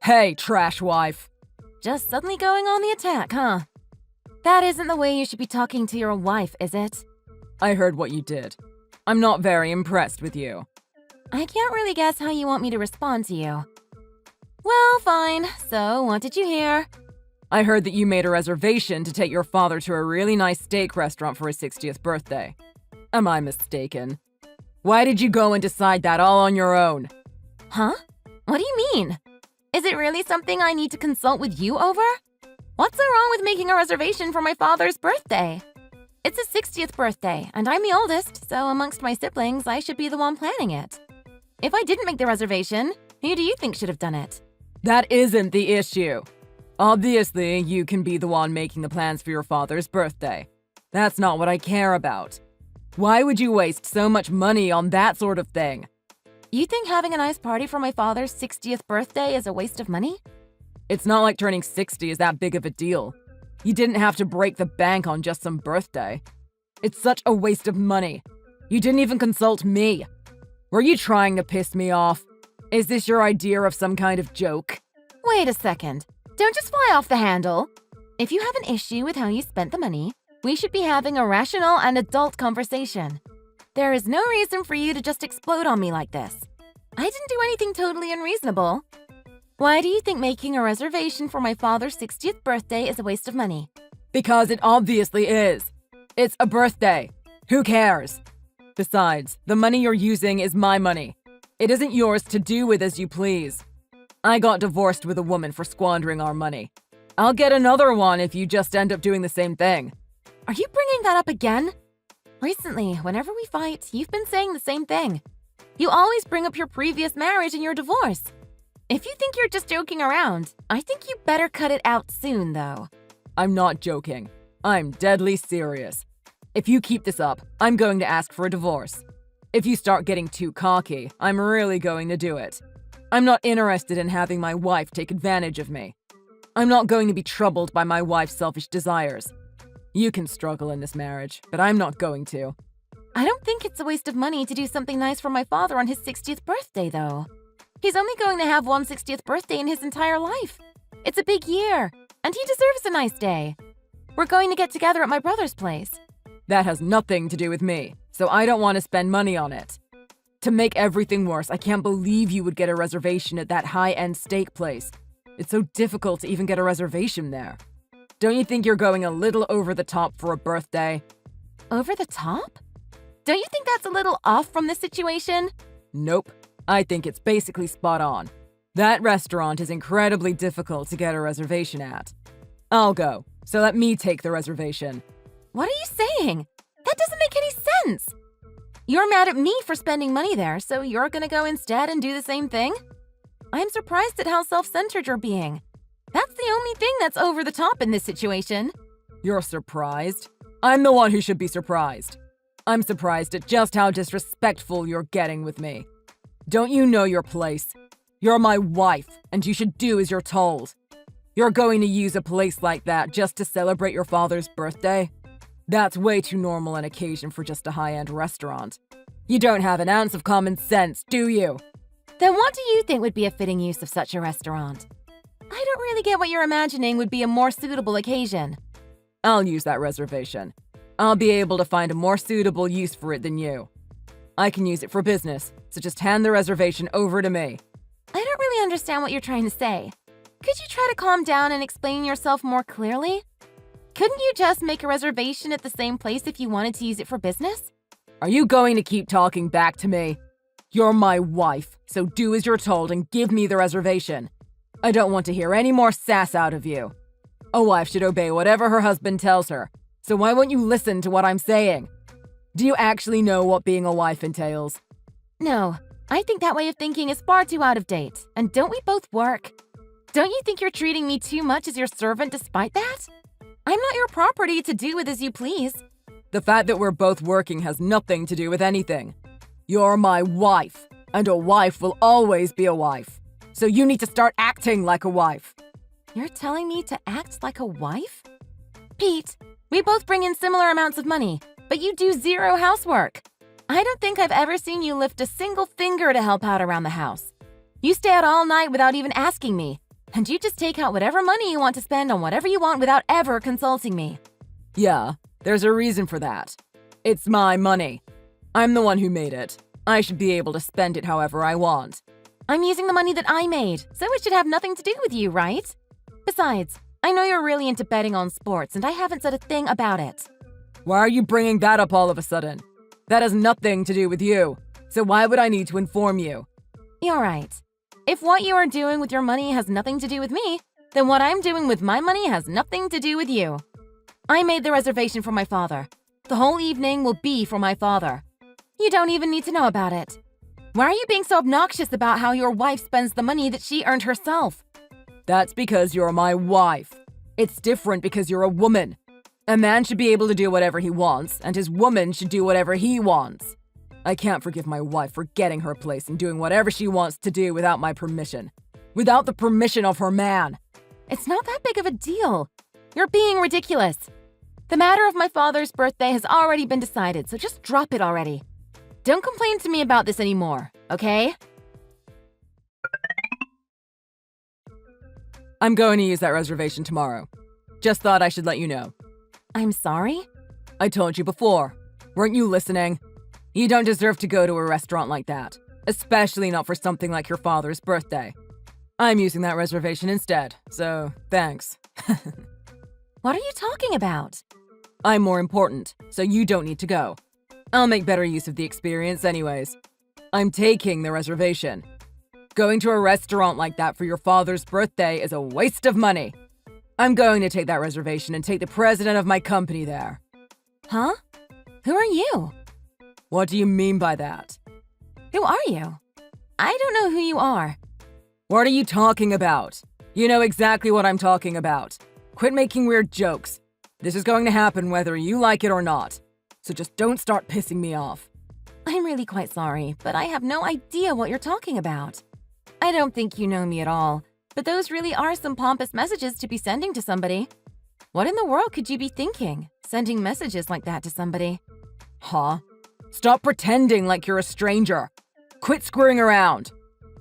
Hey, trash wife. Just suddenly going on the attack, huh? That isn't the way you should be talking to your wife, is it? I heard what you did. I'm not very impressed with you. I can't really guess how you want me to respond to you. Well, fine. So, what did you hear? I heard that you made a reservation to take your father to a really nice steak restaurant for his 60th birthday. Am I mistaken? Why did you go and decide that all on your own? Huh? What do you mean? Is it really something I need to consult with you over? What's so wrong with making a reservation for my father's birthday? It's his 60th birthday, and I'm the oldest, so amongst my siblings, I should be the one planning it. If I didn't make the reservation, who do you think should have done it? That isn't the issue. Obviously, you can be the one making the plans for your father's birthday. That's not what I care about. Why would you waste so much money on that sort of thing? You think having a nice party for my father's 60th birthday is a waste of money? It's not like turning 60 is that big of a deal. You didn't have to break the bank on just some birthday. It's such a waste of money. You didn't even consult me. Were you trying to piss me off? Is this your idea of some kind of joke? Wait a second. Don't just fly off the handle. If you have an issue with how you spent the money, we should be having a rational and adult conversation. There is no reason for you to just explode on me like this. I didn't do anything totally unreasonable. Why do you think making a reservation for my father's 60th birthday is a waste of money? Because it obviously is. It's a birthday. Who cares? Besides, the money you're using is my money. It isn't yours to do with as you please. I got divorced with a woman for squandering our money. I'll get another one if you just end up doing the same thing. Are you bringing that up again? Recently, whenever we fight, you've been saying the same thing. You always bring up your previous marriage and your divorce. If you think you're just joking around, I think you better cut it out soon, though. I'm not joking. I'm deadly serious. If you keep this up, I'm going to ask for a divorce. If you start getting too cocky, I'm really going to do it. I'm not interested in having my wife take advantage of me. I'm not going to be troubled by my wife's selfish desires. You can struggle in this marriage, but I'm not going to. I don't think it's a waste of money to do something nice for my father on his 60th birthday, though. He's only going to have one 60th birthday in his entire life. It's a big year, and he deserves a nice day. We're going to get together at my brother's place. That has nothing to do with me, so I don't want to spend money on it. To make everything worse, I can't believe you would get a reservation at that high-end steak place. It's so difficult to even get a reservation there. Don't you think you're going a little over the top for a birthday? Over the top? Don't you think that's a little off from this situation? Nope. I think it's basically spot on. That restaurant is incredibly difficult to get a reservation at. I'll go, so let me take the reservation. What are you saying? That doesn't make any sense. You're mad at me for spending money there, so you're gonna go instead and do the same thing? I'm surprised at how self-centered you're being. That's the only thing that's over the top in this situation. You're surprised? I'm the one who should be surprised. I'm surprised at just how disrespectful you're getting with me. Don't you know your place? You're my wife, and you should do as you're told. You're going to use a place like that just to celebrate your father's birthday? That's way too normal an occasion for just a high-end restaurant. You don't have an ounce of common sense, do you? Then what do you think would be a fitting use of such a restaurant? I don't really get what you're imagining would be a more suitable occasion. I'll use that reservation. I'll be able to find a more suitable use for it than you. I can use it for business, so just hand the reservation over to me. I don't really understand what you're trying to say. Could you try to calm down and explain yourself more clearly? Couldn't you just make a reservation at the same place if you wanted to use it for business? Are you going to keep talking back to me? You're my wife, so do as you're told and give me the reservation. I don't want to hear any more sass out of you. A wife should obey whatever her husband tells her, so why won't you listen to what I'm saying? Do you actually know what being a wife entails? No, I think that way of thinking is far too out of date. And don't we both work? Don't you think you're treating me too much as your servant despite that? I'm not your property to do with as you please. The fact that we're both working has nothing to do with anything. You're my wife, and a wife will always be a wife. So you need to start acting like a wife. You're telling me to act like a wife? Pete, we both bring in similar amounts of money, but you do zero housework. I don't think I've ever seen you lift a single finger to help out around the house. You stay out all night without even asking me. And you just take out whatever money you want to spend on whatever you want without ever consulting me. Yeah, there's a reason for that. It's my money. I'm the one who made it. I should be able to spend it however I want. I'm using the money that I made, so it should have nothing to do with you, right? Besides, I know you're really into betting on sports, and I haven't said a thing about it. Why are you bringing that up all of a sudden? That has nothing to do with you, so why would I need to inform you? You're right. If what you are doing with your money has nothing to do with me, then what I'm doing with my money has nothing to do with you. I made the reservation for my father. The whole evening will be for my father. You don't even need to know about it. Why are you being so obnoxious about how your wife spends the money that she earned herself? That's because you're my wife. It's different because you're a woman. A man should be able to do whatever he wants, and his woman should do whatever he wants. I can't forgive my wife for getting her place and doing whatever she wants to do without my permission. Without the permission of her man. It's not that big of a deal. You're being ridiculous. The matter of my father's birthday has already been decided, so just drop it already. Don't complain to me about this anymore, okay? I'm going to use that reservation tomorrow. Just thought I should let you know. I'm sorry? I told you before. Weren't you listening? You don't deserve to go to a restaurant like that, especially not for something like your father's birthday. I'm using that reservation instead, so thanks. What are you talking about? I'm more important, so you don't need to go. I'll make better use of the experience anyways. I'm taking the reservation. Going to a restaurant like that for your father's birthday is a waste of money. I'm going to take that reservation and take the president of my company there. Huh? Who are you? What do you mean by that? Who are you? I don't know who you are. What are you talking about? You know exactly what I'm talking about. Quit making weird jokes. This is going to happen whether you like it or not. So just don't start pissing me off. I'm really quite sorry, but I have no idea what you're talking about. I don't think you know me at all, but those really are some pompous messages to be sending to somebody. What in the world could you be thinking, sending messages like that to somebody? Huh? Stop pretending like you're a stranger. Quit screwing around.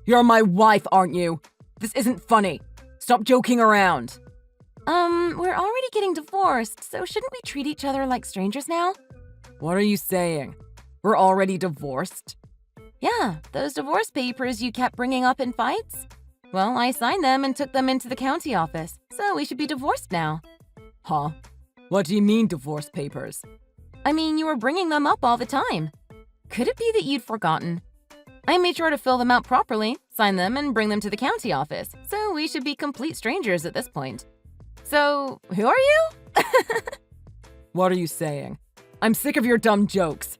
You're my wife, aren't you? This isn't funny. Stop joking around. We're already getting divorced, so shouldn't we treat each other like strangers now? What are you saying? We're already divorced? Yeah, those divorce papers you kept bringing up in fights? Well, I signed them and took them into the county office, so we should be divorced now. Huh? What do you mean, divorce papers? I mean, you were bringing them up all the time. Could it be that you'd forgotten? I made sure to fill them out properly, sign them, and bring them to the county office, so we should be complete strangers at this point. So, who are you? What are you saying? I'm sick of your dumb jokes.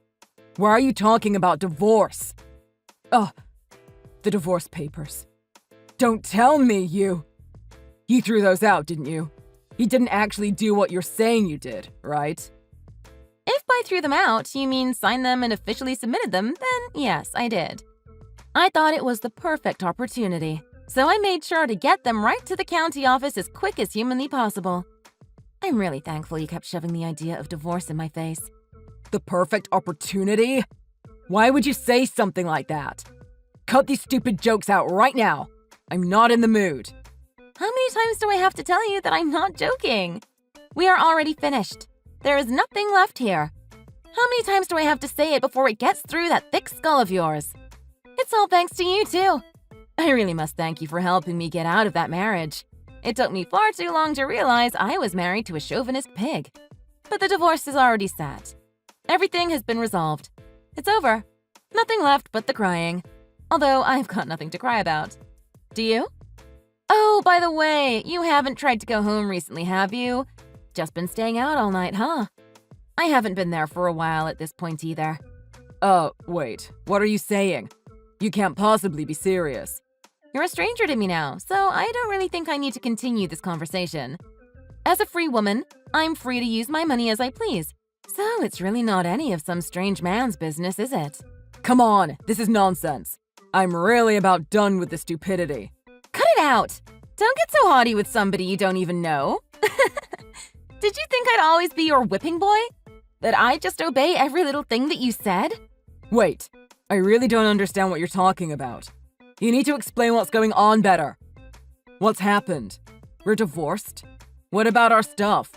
Why are you talking about divorce? Ugh, the divorce papers. Don't tell me you threw those out, didn't you? You didn't actually do what you're saying you did, right? If by threw them out, you mean signed them and officially submitted them, then yes, I did. I thought it was the perfect opportunity, so I made sure to get them right to the county office as quick as humanly possible. I'm really thankful you kept shoving the idea of divorce in my face. The perfect opportunity? Why would you say something like that? Cut these stupid jokes out right now. I'm not in the mood. How many times do I have to tell you that I'm not joking? We are already finished. There is nothing left here. How many times do I have to say it before it gets through that thick skull of yours? It's all thanks to you, too. I really must thank you for helping me get out of that marriage. It took me far too long to realize I was married to a chauvinist pig. But the divorce is already set. Everything has been resolved. It's over. Nothing left but the crying. Although I've got nothing to cry about. Do you? Oh, by the way, you haven't tried to go home recently, have you? Just been staying out all night, huh? I haven't been there for a while at this point either. Wait. What are you saying? You can't possibly be serious. You're a stranger to me now, so I don't really think I need to continue this conversation. As a free woman, I'm free to use my money as I please. So it's really not any of some strange man's business, is it? Come on, this is nonsense. I'm really about done with the stupidity. Cut it out! Don't get so haughty with somebody you don't even know. Did you think I'd always be your whipping boy? That I'd just obey every little thing that you said? Wait, I really don't understand what you're talking about. You need to explain what's going on better. What's happened? We're divorced? What about our stuff?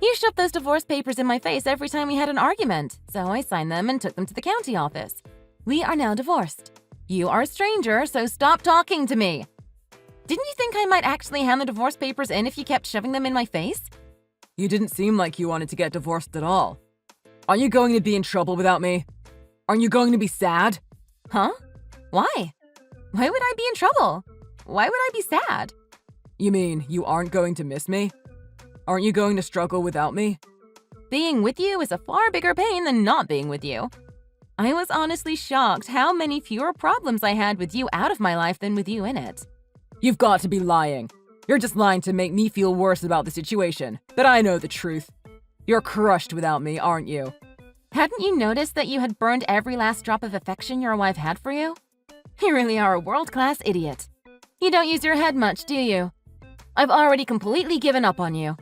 You shoved those divorce papers in my face every time we had an argument, so I signed them and took them to the county office. We are now divorced. You are a stranger, so stop talking to me. Didn't you think I might actually hand the divorce papers in if you kept shoving them in my face? You didn't seem like you wanted to get divorced at all. Are you going to be in trouble without me? Aren't you going to be sad? Huh? Why? Why would I be in trouble? Why would I be sad? You mean you aren't going to miss me? Aren't you going to struggle without me? Being with you is a far bigger pain than not being with you. I was honestly shocked how many fewer problems I had with you out of my life than with you in it. You've got to be lying. You're just lying to make me feel worse about the situation, but I know the truth. You're crushed without me, aren't you? Hadn't you noticed that you had burned every last drop of affection your wife had for you? You really are a world-class idiot. You don't use your head much, do you? I've already completely given up on you.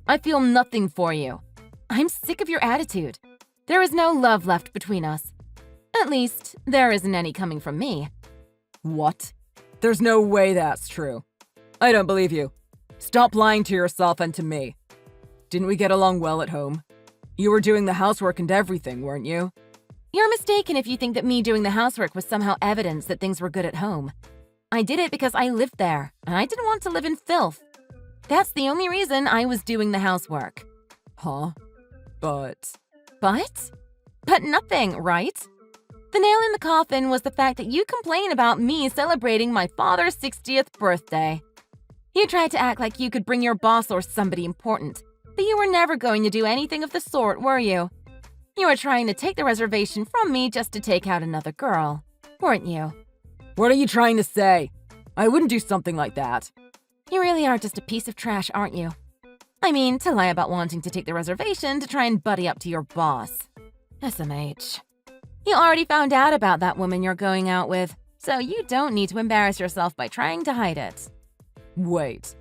I feel nothing for you. I'm sick of your attitude. There is no love left between us. At least, there isn't any coming from me. What? There's no way that's true. I don't believe you. Stop lying to yourself and to me. Didn't we get along well at home? You were doing the housework and everything, weren't you? You're mistaken if you think that me doing the housework was somehow evidence that things were good at home. I did it because I lived there, and I didn't want to live in filth. That's the only reason I was doing the housework. Huh? But nothing, right? The nail in the coffin was the fact that you complain about me celebrating my father's 60th birthday. You tried to act like you could bring your boss or somebody important, but you were never going to do anything of the sort, were you? You were trying to take the reservation from me just to take out another girl, weren't you? what are you trying to say? I wouldn't do something like that. You really are just a piece of trash, aren't you? I mean, to lie about wanting to take the reservation to try and buddy up to your boss. SMH. You already found out about that woman you're going out with, so you don't need to embarrass yourself by trying to hide it. Wait.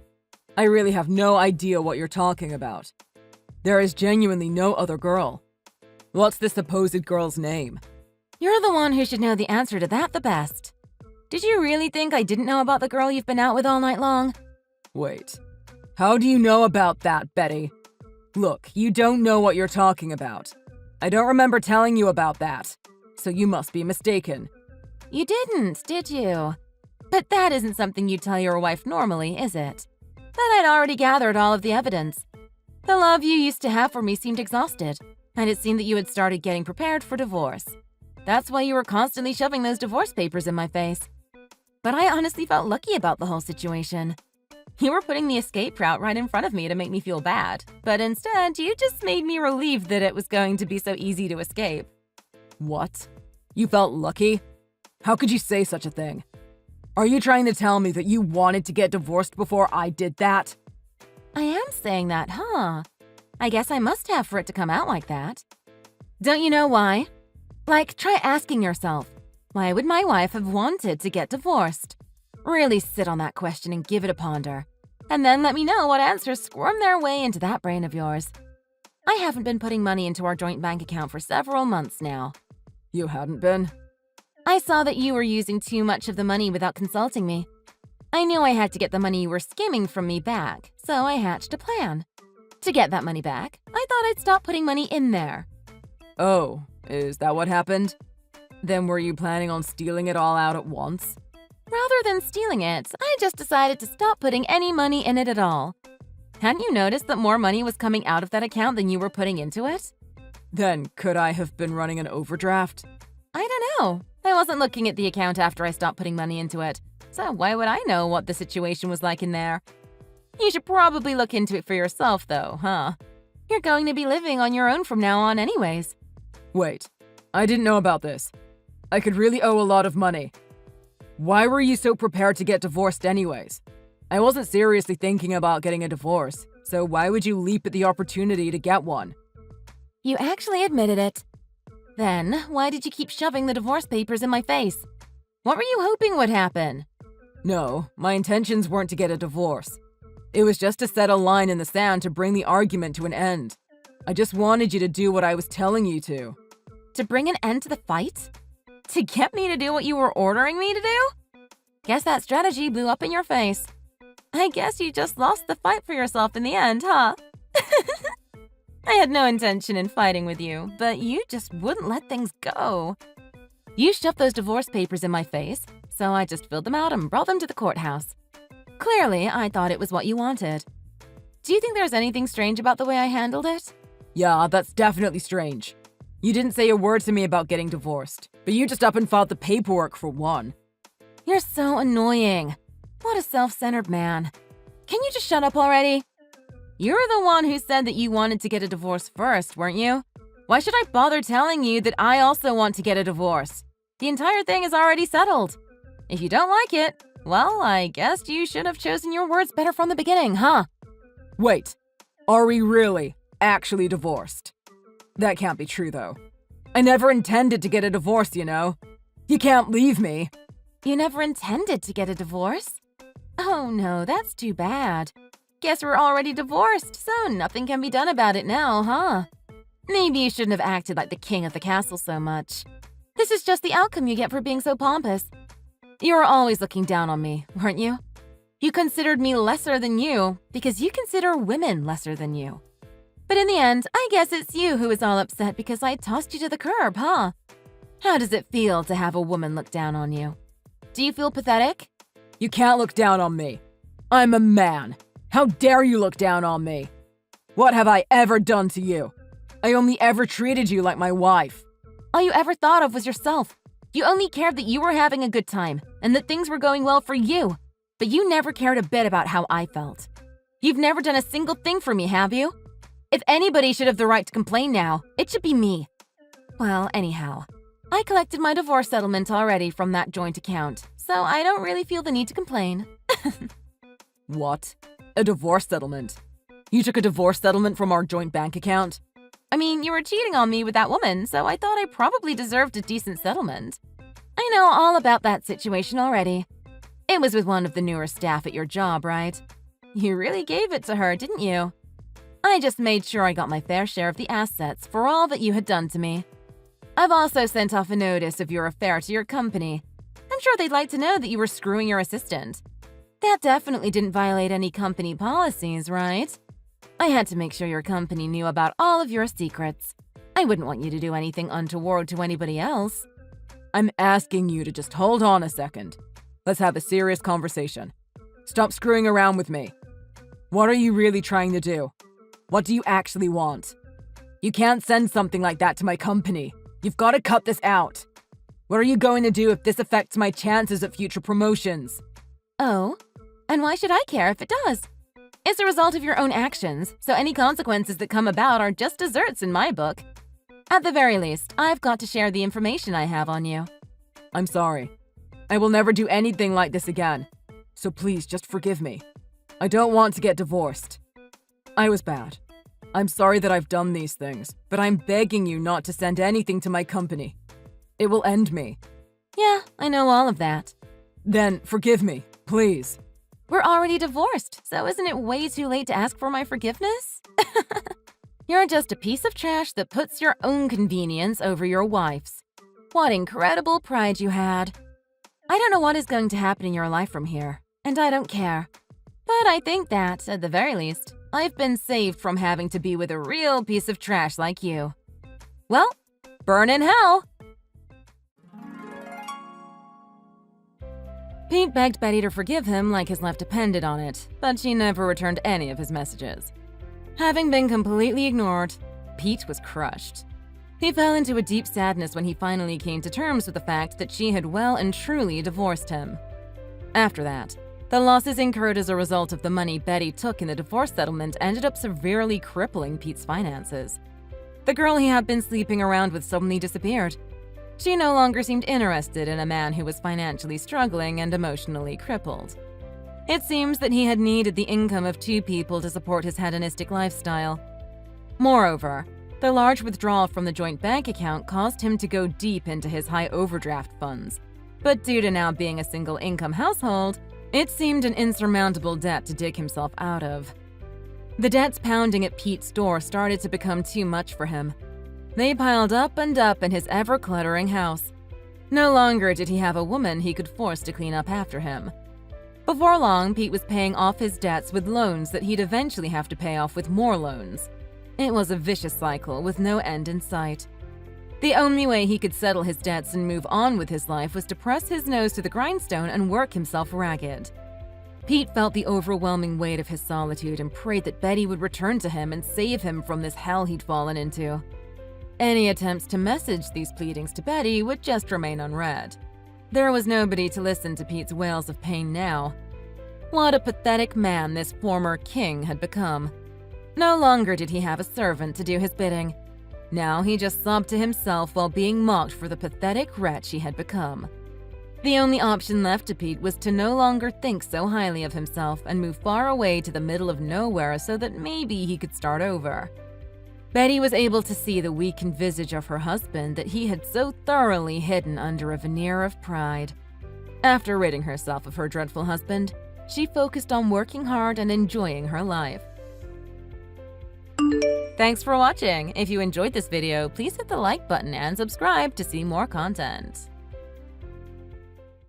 I really have no idea what you're talking about. There is genuinely no other girl. What's the supposed girl's name? You're the one who should know the answer to that the best. Did you really think I didn't know about the girl you've been out with all night long? Wait. How do you know about that, Betty? Look, you don't know what you're talking about. I don't remember telling you about that, so you must be mistaken. You didn't, did you? But that isn't something you'd tell your wife normally, is it? But I'd already gathered all of the evidence. The love you used to have for me seemed exhausted, and it seemed that you had started getting prepared for divorce. That's why you were constantly shoving those divorce papers in my face. But I honestly felt lucky about the whole situation. You were putting the escape route right in front of me to make me feel bad, but instead, you just made me relieved that it was going to be so easy to escape. What? You felt lucky? How could you say such a thing? Are you trying to tell me that you wanted to get divorced before I did that? I am saying that, huh? I guess I must have for it to come out like that. Don't you know why? Like, try asking yourself, why would my wife have wanted to get divorced? Really sit on that question and give it a ponder. And then let me know what answers squirm their way into that brain of yours. I haven't been putting money into our joint bank account for several months now. You hadn't been? I saw that you were using too much of the money without consulting me. I knew I had to get the money you were skimming from me back, so I hatched a plan. To get that money back, I thought I'd stop putting money in there. Oh, is that what happened? Then were you planning on stealing it all out at once? Rather than stealing it, I just decided to stop putting any money in it at all. Hadn't you noticed that more money was coming out of that account than you were putting into it? Then could I have been running an overdraft? I don't know. I wasn't looking at the account after I stopped putting money into it, so why would I know what the situation was like in there? You should probably look into it for yourself, though, huh? You're going to be living on your own from now on anyways. Wait, I didn't know about this. I could really owe a lot of money. Why were you so prepared to get divorced anyways? I wasn't seriously thinking about getting a divorce, so why would you leap at the opportunity to get one? You actually admitted it. Then, why did you keep shoving the divorce papers in my face? What were you hoping would happen? No, my intentions weren't to get a divorce. It was just to set a line in the sand to bring the argument to an end. I just wanted you to do what I was telling you to. To bring an end to the fight? To get me to do what you were ordering me to do? Guess that strategy blew up in your face. I guess you just lost the fight for yourself in the end, huh? I had no intention in fighting with you, but you just wouldn't let things go. You shoved those divorce papers in my face, so I just filled them out and brought them to the courthouse. Clearly, I thought it was what you wanted. Do you think there's anything strange about the way I handled it? Yeah, that's definitely strange. You didn't say a word to me about getting divorced, but you just up and filed the paperwork for one. You're so annoying. What a self-centered man. Can you just shut up already? You're the one who said that you wanted to get a divorce first, weren't you? Why should I bother telling you that I also want to get a divorce? The entire thing is already settled. If you don't like it, well, I guess you should have chosen your words better from the beginning, huh? Wait, are we really actually divorced? That can't be true, though. I never intended to get a divorce, you know. You can't leave me. You never intended to get a divorce? Oh no, that's too bad. Guess we're already divorced, so nothing can be done about it now, huh? Maybe you shouldn't have acted like the king of the castle so much. This is just the outcome you get for being so pompous. You were always looking down on me, weren't you? You considered me lesser than you because you consider women lesser than you. But in the end, I guess it's you who is all upset because I tossed you to the curb, huh? How does it feel to have a woman look down on you? Do you feel pathetic? You can't look down on me. I'm a man. How dare you look down on me? What have I ever done to you? I only ever treated you like my wife. All you ever thought of was yourself. You only cared that you were having a good time and that things were going well for you. But you never cared a bit about how I felt. You've never done a single thing for me, have you? If anybody should have the right to complain now, it should be me. Well, anyhow, I collected my divorce settlement already from that joint account, so I don't really feel the need to complain. What? A divorce settlement? You took a divorce settlement from our joint bank account? I mean, you were cheating on me with that woman, so I thought I probably deserved a decent settlement. I know all about that situation already. It was with one of the newer staff at your job, right? You really gave it to her, didn't you? I just made sure I got my fair share of the assets for all that you had done to me. I've also sent off a notice of your affair to your company. I'm sure they'd like to know that you were screwing your assistant. That definitely didn't violate any company policies, right? I had to make sure your company knew about all of your secrets. I wouldn't want you to do anything untoward to anybody else. I'm asking you to just hold on a second. Let's have a serious conversation. Stop screwing around with me. What are you really trying to do? What do you actually want? You can't send something like that to my company. You've got to cut this out. What are you going to do if this affects my chances at future promotions? Oh, and why should I care if it does? It's a result of your own actions, so any consequences that come about are just desserts in my book. At the very least, I've got to share the information I have on you. I'm sorry. I will never do anything like this again. So please just forgive me. I don't want to get divorced. I was bad. I'm sorry that I've done these things, but I'm begging you not to send anything to my company. It will end me. Yeah, I know all of that. Then forgive me, please. We're already divorced, so isn't it way too late to ask for my forgiveness? You're just a piece of trash that puts your own convenience over your wife's. What incredible pride you had. I don't know what is going to happen in your life from here, and I don't care. But I think that, at the very least, I've been saved from having to be with a real piece of trash like you. Well, burn in hell! Pete begged Betty to forgive him like his life depended on it, but she never returned any of his messages. Having been completely ignored, Pete was crushed. He fell into a deep sadness when he finally came to terms with the fact that she had well and truly divorced him. After that, the losses incurred as a result of the money Betty took in the divorce settlement ended up severely crippling Pete's finances. The girl he had been sleeping around with suddenly disappeared. She no longer seemed interested in a man who was financially struggling and emotionally crippled. It seems that he had needed the income of two people to support his hedonistic lifestyle. Moreover, the large withdrawal from the joint bank account caused him to go deep into his high overdraft funds. But due to now being a single-income household, it seemed an insurmountable debt to dig himself out of. The debts pounding at Pete's door started to become too much for him. They piled up and up in his ever-cluttering house. No longer did he have a woman he could force to clean up after him. Before long, Pete was paying off his debts with loans that he'd eventually have to pay off with more loans. It was a vicious cycle with no end in sight. The only way he could settle his debts and move on with his life was to press his nose to the grindstone and work himself ragged. Pete felt the overwhelming weight of his solitude and prayed that Betty would return to him and save him from this hell he'd fallen into. Any attempts to message these pleadings to Betty would just remain unread. There was nobody to listen to Pete's wails of pain now. What a pathetic man this former king had become. No longer did he have a servant to do his bidding. Now he just sobbed to himself while being mocked for the pathetic wretch he had become. The only option left to Pete was to no longer think so highly of himself and move far away to the middle of nowhere so that maybe he could start over. Betty was able to see the weakened visage of her husband that he had so thoroughly hidden under a veneer of pride. After ridding herself of her dreadful husband, she focused on working hard and enjoying her life. Thanks for watching. If you enjoyed this video, please hit the like button and subscribe to see more content.